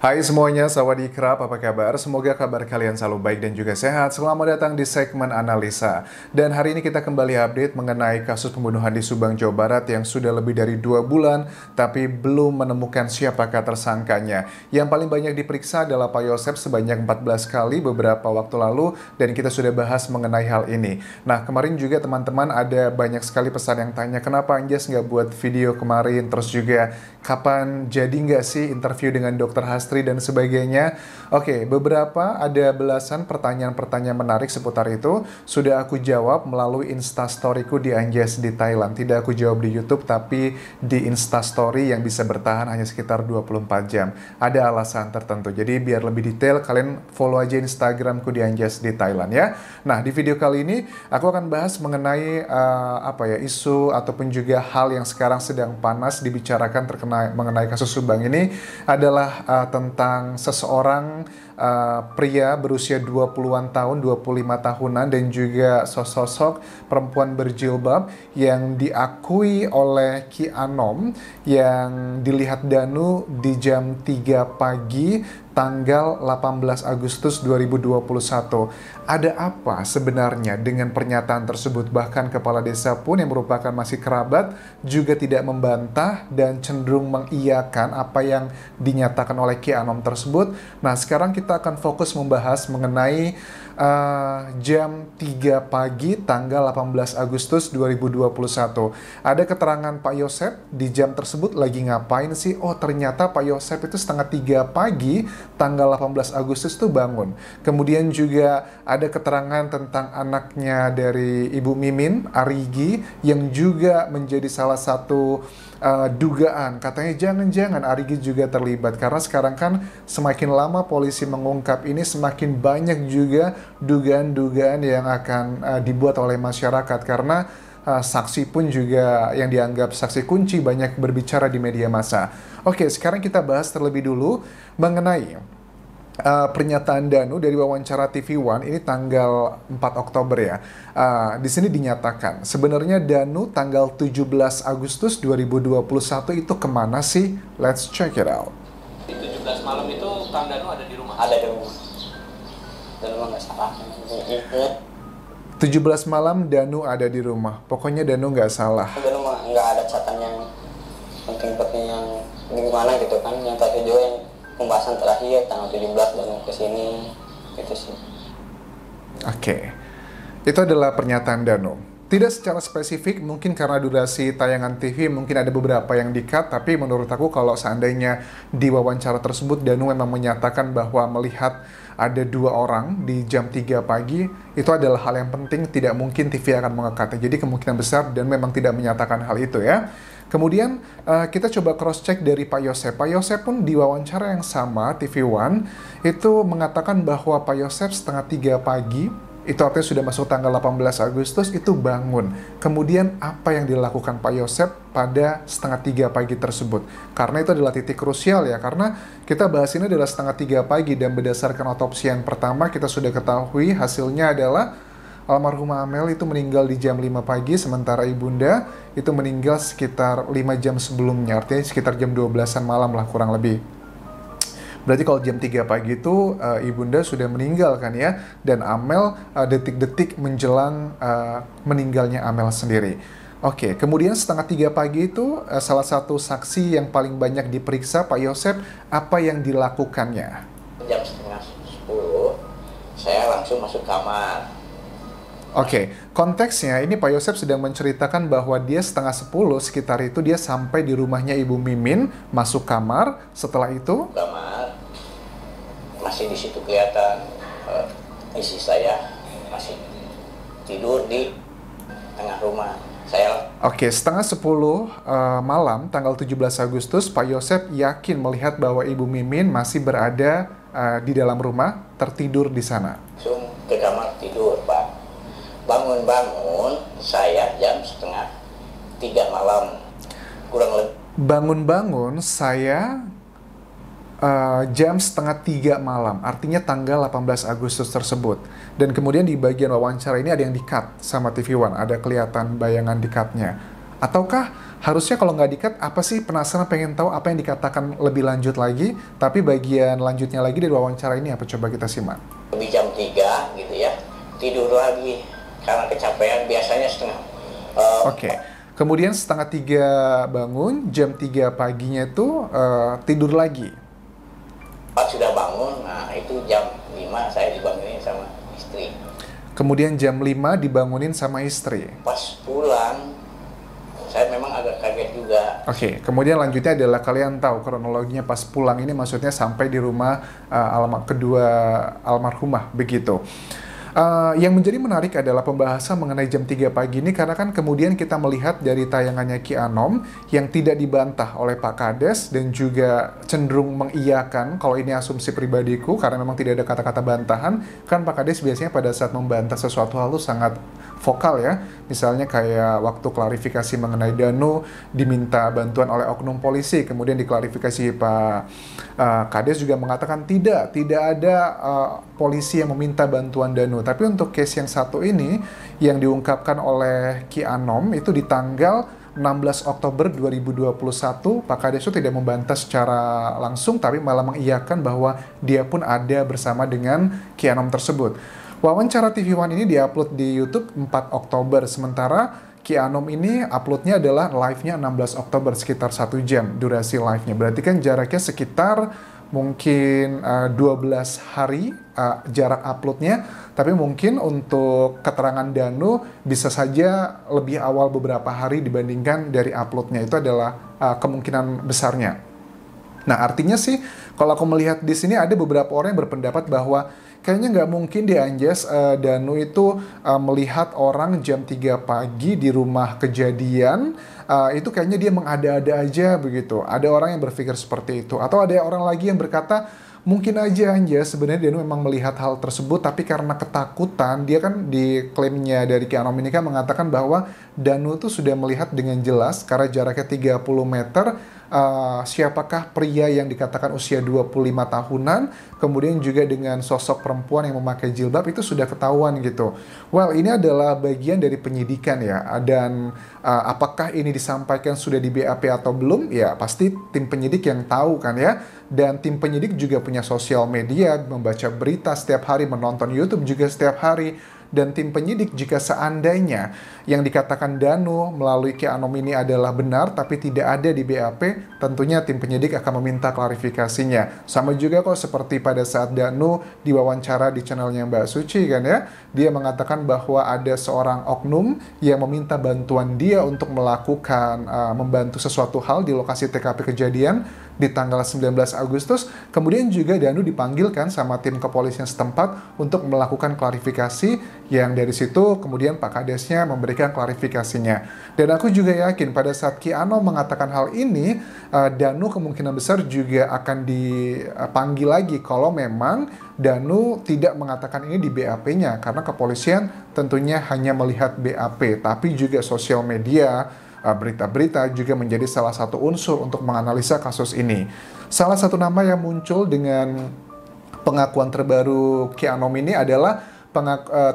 Hai semuanya, sawadee-krap, apa kabar? Semoga kabar kalian selalu baik dan juga sehat. Selamat datang di segmen analisa. Dan hari ini kita kembali update mengenai kasus pembunuhan di Subang, Jawa Barat yang sudah lebih dari 2 bulan, tapi belum menemukan siapakah tersangkanya. Yang paling banyak diperiksa adalah Pak Yosep sebanyak 14 kali beberapa waktu lalu, dan kita sudah bahas mengenai hal ini. Nah, kemarin juga teman-teman ada banyak sekali pesan yang tanya, kenapa Anjas nggak buat video kemarin, terus juga kapan jadi nggak sih interview dengan Dr. Hastri dan sebagainya. Oke, beberapa ada belasan pertanyaan-pertanyaan menarik seputar itu sudah aku jawab melalui instastoryku di Anjas di Thailand. Tidak aku jawab di YouTube tapi di instastory yang bisa bertahan hanya sekitar 24 jam. Ada alasan tertentu. Jadi biar lebih detail kalian follow aja Instagramku di Anjas di Thailand ya. Nah, di video kali ini aku akan bahas mengenai isu ataupun juga hal yang sekarang sedang panas dibicarakan mengenai kasus Subang ini adalah tentang seseorang pria berusia 20-an tahun, 25 tahunan dan juga sosok perempuan berjilbab yang diakui oleh Ki Anom yang dilihat Danu di jam 3 pagi tanggal 18 Agustus 2021. Ada apa sebenarnya dengan pernyataan tersebut? Bahkan kepala desa pun yang merupakan masih kerabat juga tidak membantah dan cenderung mengiyakan apa yang dinyatakan oleh Ki Anom tersebut. Nah, sekarang kita akan fokus membahas mengenai jam 3 pagi tanggal 18 Agustus 2021. Ada keterangan Pak Yosep di jam tersebut lagi ngapain sih? Oh, ternyata Pak Yosep itu setengah 3 pagi tanggal 18 Agustus tuh bangun. Kemudian juga ada keterangan tentang anaknya dari Ibu Mimin, Arigi, yang juga menjadi salah satu dugaan. Katanya jangan-jangan Arigi juga terlibat. Karena sekarang kan semakin lama polisi mengungkap ini, semakin banyak juga dugaan-dugaan yang akan dibuat oleh masyarakat. Karena saksi pun juga yang dianggap saksi kunci banyak berbicara di media massa. Oke, sekarang kita bahas terlebih dulu mengenai pernyataan Danu dari wawancara TV One ini tanggal 4 Oktober ya. Di sini dinyatakan sebenarnya Danu tanggal 17 Agustus 2021 itu kemana sih? Let's check it out. Di 17 malam itu Kang Danu ada di rumah? Ada di rumah. Danu mah nggak salah. 17 malam Danu ada di rumah. Pokoknya Danu nggak salah. Danu mah nggak ada catatan yang penting-penting yang gimana gitu kan. Yang tadi juga yang pembahasan terakhir tanggal 17 Danu kesini gitu sih. Oke. Itu adalah pernyataan Danu. Tidak secara spesifik, mungkin karena durasi tayangan TV mungkin ada beberapa yang di-cut, tapi menurut aku kalau seandainya di wawancara tersebut Danu memang menyatakan bahwa melihat ada 2 orang di jam 3 pagi, itu adalah hal yang penting, tidak mungkin TV akan mengekatnya. Jadi kemungkinan besar dan memang tidak menyatakan hal itu ya. Kemudian kita coba cross-check dari Pak Yosep. Pak Yosep pun di wawancara yang sama, TV One, itu mengatakan bahwa Pak Yosep setengah 3 pagi, itu artinya sudah masuk tanggal 18 Agustus, itu bangun. Kemudian apa yang dilakukan Pak Yosep pada setengah 3 pagi tersebut? Karena itu adalah titik krusial ya, karena kita bahas ini adalah setengah 3 pagi dan berdasarkan otopsi yang pertama kita sudah ketahui hasilnya adalah almarhumah Amel itu meninggal di jam 5 pagi, sementara ibunda itu meninggal sekitar 5 jam sebelumnya, artinya sekitar jam 12-an malam lah kurang lebih. Berarti kalau jam 3 pagi itu ibunda sudah meninggal kan ya, dan Amel detik-detik menjelang meninggalnya Amel sendiri. Oke, kemudian setengah 3 pagi itu salah satu saksi yang paling banyak diperiksa Pak Yosep, apa yang dilakukannya? Jam setengah 10 saya langsung masuk kamar. Oke, konteksnya ini Pak Yosep sedang menceritakan bahwa dia setengah 10 sekitar itu dia sampai di rumahnya Ibu Mimin, masuk kamar, setelah itu Kamar masih di situ kelihatan istri saya masih tidur di tengah rumah. Oke, setengah 10 malam tanggal 17 Agustus Pak Yosep yakin melihat bahwa Ibu Mimin masih berada di dalam rumah, tertidur di sana. Langsung ke kamar tidur, Pak. Bangun-bangun saya jam setengah 3 malam kurang lebih. Bangun-bangun saya jam setengah 3 malam, artinya tanggal 18 Agustus tersebut. Dan kemudian di bagian wawancara ini ada yang di-cut sama TV One, ada kelihatan bayangan di-cut-nya. Ataukah harusnya kalau nggak dikat, apa sih, penasaran pengen tahu apa yang dikatakan lebih lanjut lagi, tapi bagian lanjutnya lagi dari wawancara ini apa, coba kita simak. Lebih jam 3 gitu ya, tidur lagi karena kecapean, biasanya setengah. Oke. Kemudian setengah 3 bangun, jam 3 paginya itu tidur lagi. Pas sudah bangun, nah itu jam 5 saya dibangunin sama istri. Kemudian jam 5 dibangunin sama istri. Pas pulang, saya memang agak kaget juga. Oke, kemudian lanjutnya adalah kalian tahu kronologinya pas pulang ini maksudnya sampai di rumah kedua almarhumah, begitu. Yang menjadi menarik adalah pembahasan mengenai jam 3 pagi ini karena kan kemudian kita melihat dari tayangannya Ki Anom yang tidak dibantah oleh Pak Kades dan juga cenderung mengiyakan kalau ini asumsi pribadiku karena memang tidak ada kata-kata bantahan. Kan Pak Kades biasanya pada saat membantah sesuatu hal itu sangat vokal ya, misalnya kayak waktu klarifikasi mengenai Danu diminta bantuan oleh oknum polisi, kemudian diklarifikasi Pak Kades juga mengatakan tidak ada polisi yang meminta bantuan Danu. Tapi untuk case yang satu ini yang diungkapkan oleh Ki Anom itu di tanggal 16 Oktober 2021, Pak Kades itu tidak membantah secara langsung tapi malah mengiyakan bahwa dia pun ada bersama dengan Ki Anom tersebut. Wawancara TV One ini diupload di YouTube 4 Oktober, sementara Ki Anom ini uploadnya adalah live-nya 16 Oktober, sekitar 1 jam durasi live-nya. Berarti kan jaraknya sekitar mungkin 12 hari jarak uploadnya, tapi mungkin untuk keterangan Danu bisa saja lebih awal beberapa hari dibandingkan dari uploadnya. Itu adalah kemungkinan besarnya. Nah, artinya sih kalau aku melihat di sini ada beberapa orang yang berpendapat bahwa kayaknya nggak mungkin di Anjas Danu itu melihat orang jam 3 pagi di rumah kejadian, itu kayaknya dia mengada-ada aja begitu. Ada orang yang berpikir seperti itu. Atau ada orang lagi yang berkata, mungkin aja Anjas sebenarnya Danu memang melihat hal tersebut, tapi karena ketakutan, dia kan di klaimnya dari Ki Anom ini kan mengatakan bahwa Danu itu sudah melihat dengan jelas karena jaraknya 30 meter, siapakah pria yang dikatakan usia 25 tahunan, kemudian juga dengan sosok perempuan yang memakai jilbab itu sudah ketahuan gitu. Well, ini adalah bagian dari penyidikan ya, dan apakah ini disampaikan sudah di BAP atau belum, ya pasti tim penyidik yang tahu kan ya. Dan tim penyidik juga punya sosial media, membaca berita setiap hari, menonton YouTube juga setiap hari. Dan tim penyidik jika seandainya yang dikatakan Danu melalui Ki Anom ini adalah benar tapi tidak ada di BAP, tentunya tim penyidik akan meminta klarifikasinya. Sama juga kok seperti pada saat Danu diwawancara di channelnya Mbak Suci kan ya, dia mengatakan bahwa ada seorang oknum yang meminta bantuan dia untuk melakukan membantu sesuatu hal di lokasi TKP kejadian di tanggal 19 Agustus, kemudian juga Danu dipanggilkan sama tim kepolisian setempat untuk melakukan klarifikasi, yang dari situ kemudian Pak Kadesnya memberikan klarifikasinya. Dan aku juga yakin pada saat Ki Anom mengatakan hal ini, Danu kemungkinan besar juga akan dipanggil lagi kalau memang Danu tidak mengatakan ini di BAP-nya, karena kepolisian tentunya hanya melihat BAP, tapi juga sosial media, berita-berita juga menjadi salah satu unsur untuk menganalisa kasus ini. Salah satu nama yang muncul dengan pengakuan terbaru Ki Anom ini adalah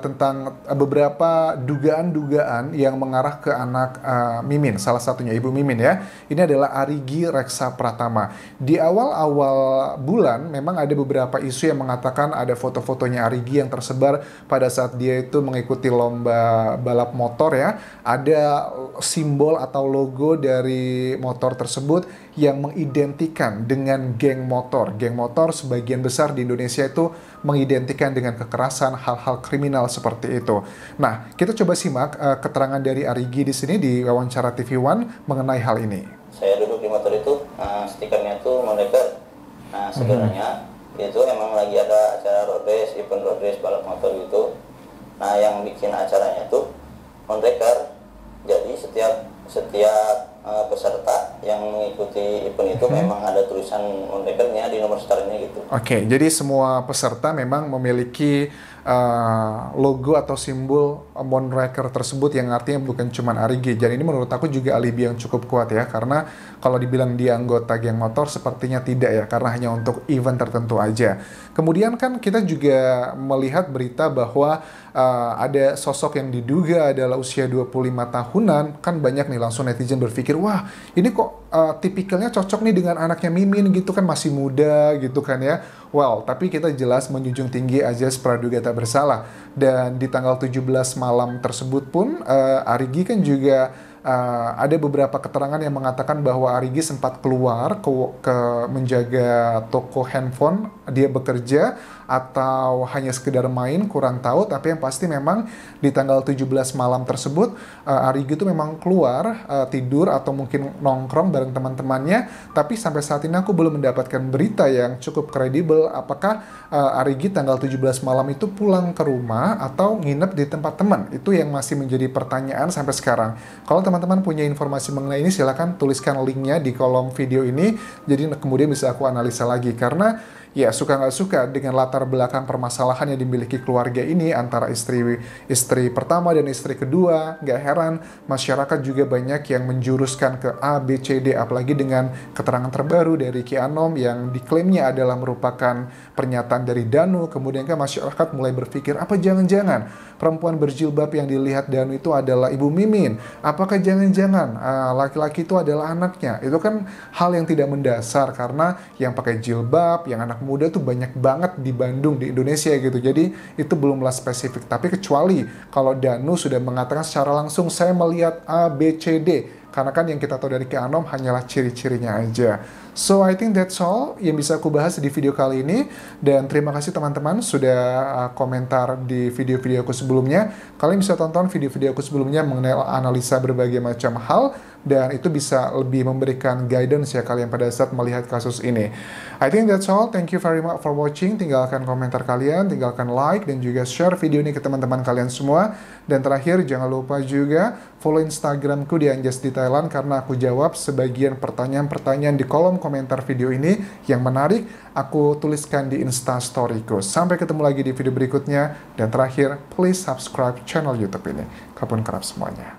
tentang beberapa dugaan-dugaan yang mengarah ke anak Mimin, salah satunya Ibu Mimin ya. Ini adalah Arigi Reksa Pratama. Di awal-awal bulan memang ada beberapa isu yang mengatakan ada foto-fotonya Arigi yang tersebar pada saat dia itu mengikuti lomba balap motor ya. Ada simbol atau logo dari motor tersebut yang mengidentikan dengan geng motor. Geng motor sebagian besar di Indonesia itu mengidentikan dengan kekerasan, hal-hal kriminal seperti itu. Nah, kita coba simak keterangan dari Arigi di sini di wawancara TV One mengenai hal ini. Saya duduk di motor itu, stikernya itu Mondeker. Nah, sebenarnya itu emang lagi ada acara road race, event road race balap motor gitu. Nah, yang bikin acaranya tuh Mondeker. Jadi setiap peserta yang mengikuti event itu memang ada tulisan Mondekernya di nomor startnya gitu. Oke, jadi semua peserta memang memiliki logo atau simbol Moonraker tersebut yang artinya bukan cuma Arigi. Dan ini menurut aku juga alibi yang cukup kuat ya, karena kalau dibilang dia anggota geng motor sepertinya tidak ya, karena hanya untuk event tertentu aja. Kemudian kan kita juga melihat berita bahwa ada sosok yang diduga adalah usia 25 tahunan. Kan banyak nih langsung netizen berpikir, wah ini kok tipikalnya cocok nih dengan anaknya Mimin gitu kan, masih muda gitu kan ya. Well, tapi kita jelas menjunjung tinggi azas praduga tak bersalah. Dan di tanggal 17 malam tersebut pun Arigi kan juga ada beberapa keterangan yang mengatakan bahwa Arigi sempat keluar ke menjaga toko handphone, dia bekerja atau hanya sekedar main, kurang tahu. Tapi yang pasti memang di tanggal 17 malam tersebut Arigi itu memang keluar tidur atau mungkin nongkrong bareng teman-temannya. Tapi sampai saat ini aku belum mendapatkan berita yang cukup kredibel apakah Arigi tanggal 17 malam itu pulang ke rumah atau nginep di tempat teman. Itu yang masih menjadi pertanyaan sampai sekarang. Kalau teman-teman punya informasi mengenai ini, silahkan tuliskan linknya di kolom video ini, jadi kemudian bisa aku analisa lagi. Karena ya suka nggak suka dengan latar belakang permasalahan yang dimiliki keluarga ini antara istri pertama dan istri kedua, nggak heran masyarakat juga banyak yang menjuruskan ke A, B, C, D, apalagi dengan keterangan terbaru dari Ki Anom yang diklaimnya adalah merupakan pernyataan dari Danu. Kemudian kan masyarakat mulai berpikir, apa jangan-jangan perempuan berjilbab yang dilihat Danu itu adalah Ibu Mimin? Apakah jangan-jangan laki-laki itu adalah anaknya? Itu kan hal yang tidak mendasar, karena yang pakai jilbab, yang anak muda tuh banyak banget di Bandung, di Indonesia gitu. Jadi itu belumlah spesifik. Tapi kecuali kalau Danu sudah mengatakan secara langsung, saya melihat A, B, C, D. Karena kan yang kita tahu dari Ki Anom hanyalah ciri-cirinya aja. So I think that's all yang bisa aku bahas di video kali ini. Dan terima kasih teman-teman sudah komentar di video-video aku sebelumnya. Kalian bisa tonton video-video aku sebelumnya mengenai analisa berbagai macam hal. Dan itu bisa lebih memberikan guidance ya kalian pada saat melihat kasus ini. I think that's all. Thank you very much for watching. Tinggalkan komentar kalian, tinggalkan like, dan juga share video ini ke teman-teman kalian semua. Dan terakhir, jangan lupa juga follow Instagramku di Anjas di Thailand, karena aku jawab sebagian pertanyaan-pertanyaan di kolom komentar video ini yang menarik. Aku tuliskan di Instastoryku. Sampai ketemu lagi di video berikutnya. Dan terakhir, please subscribe channel YouTube ini. Kapun kerap semuanya.